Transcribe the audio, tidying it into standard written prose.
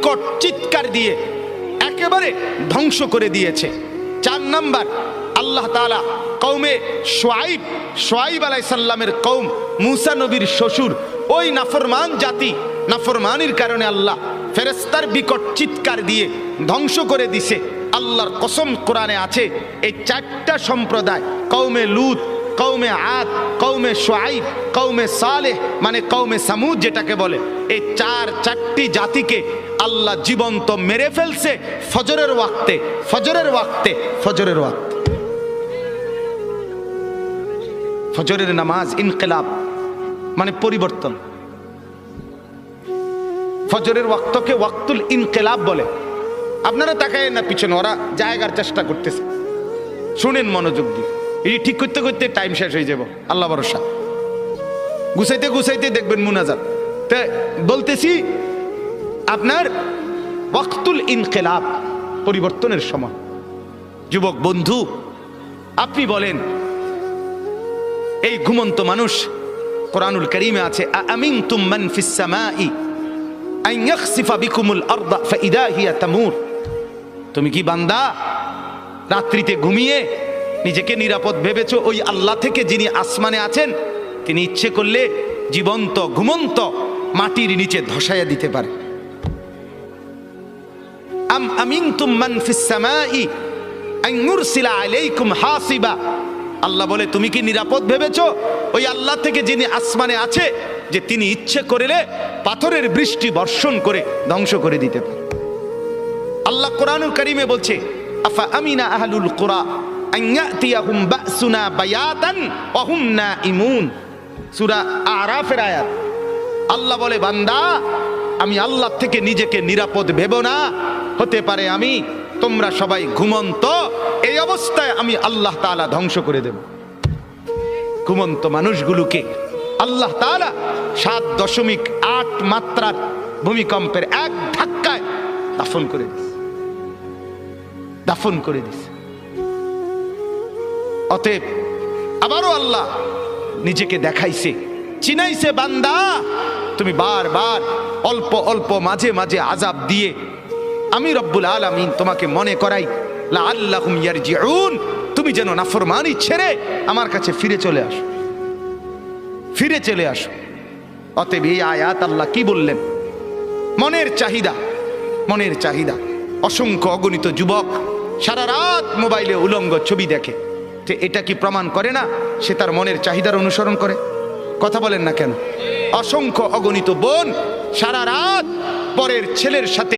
কট চিৎকার দিয়ে একেবারে ধ্বংস করে দিয়েছে। 4 নাম্বার, আল্লাহ তাআলা কওমে শুআইব আলাইহিস সালামের কওম, মূসা নবীর শ্বশুর, ওই নাফরমান জাতি, নাফরমানির কারণে আল্লাহ ফেরেশতার বিকট চিৎকার দিয়ে ধ্বংস করে দিছে। আল্লাহর কসম, কোরআনে আছে এই 4টা সম্প্রদায়, কওমে লূত, কওমে আদ, কওমে শুআইব, কওমে সালেহ মানে কওমে সামুদ যেটাকে বলে, এই 4টি জাতিকে আল্লাহ জীবন্ত মেরে ফেলছে ফজরের ওয়াক্তে। ফজরের নামাজ ইনকিলাব মানে পরিবর্তন। ফজরের ওয়াক্তকে ওয়াক্তুল ইনকিলাব বলে। আপনারা তাকায় না পিছনে, ওরা জায়গার চেষ্টা করতেছে, শুনেন মনোযোগ দিয়ে। এই ঠিক করতে করতে টাইম শেষ হয়ে যাব, আল্লাহ ভরসা। গুছাইতে দেখবেন মুনাজাত। তা বলতেছি আপনার ওয়াক্তুল ইনকিলাব, পরিবর্তনের সময়। যুবক বন্ধু, আপনি বলেন এই ঘুমন্ত মানুষ, কোরআনুল কারীমে আছে আমিনতুম মান ফিস সামাই আন ইয়াখসিফা বিকুমুল আরদা ফাইদা হিয়া তামুর। তুমি কি বান্দা রাত্রিতে ঘুমিয়ে নিজেকে নিরাপদ ভেবেছো ওই আল্লাহ থেকে যিনি আসমানে আছেন, তিনি ইচ্ছে করলে জীবন্ত ঘুমন্ত মাটির নিচে ধসাইয়া দিতে পারে। আম আমিনতুম মান ফিস সামাই আন ইউরসিলা আলাইকুম হাসিবা। আল্লাহ বলে তুমি কি নিরাপদ ভেবেছো ওই আল্লাহ থেকে যিনি আসমানে আছে, যে তিনি ইচ্ছে করলে পাথরের বৃষ্টি বর্ষণ করে ধ্বংস করে দিতে পারে। আল্লাহ কোরআনুল কারীমে বলছে আফা আমিনা আহলুল কুরা আন ইয়াতিয়াহুম বাসুনা বায়াতান ওয়া হুম নাঈমুন, সূরা আরাফের আয়াত। আল্লাহ বলে বান্দা, আমি আল্লাহ থেকে নিজেকে নিরাপদ ভেবো না, হতে পারে আমি তোমরা সবাই ঘুমন্ত, এই অবস্থায় আমি আল্লাহ তাআলা ধ্বংস করে দেব। ঘুমন্ত মানুষগুলোকে আল্লাহ তাআলা 7.8 মাত্রার ভূমিকম্পের এক ধাক্কায় দাফন করে দিছে। অতএব আবারও আল্লাহ নিজেকে দেখাইছে, চিনাইছে, বান্দা তুমি বারবার অল্প অল্প মাঝে মাঝে আযাব দিয়ে আমি রব্বুল আলামিন তোমাকে মনে করাই লাআল্লাহুম ইয়ারজিউন, তুমি যেন নাফরমানি ছেড়ে আমার কাছে ফিরে চলে আসো। অতএব এই আয়াত আল্লাহ কি বললেন? মনের চাহিদা। অসংখ্য অগণিত যুবক সারা রাত মোবাইলে উলঙ্গ ছবি দেখে, তো এটা কি প্রমাণ করে না সে তার মনের চাহিদার অনুসরণ করে? কথা বলেন না কেন? অসংখ্য অগণিত বোন সারা রাত পরের ছেলের সাথে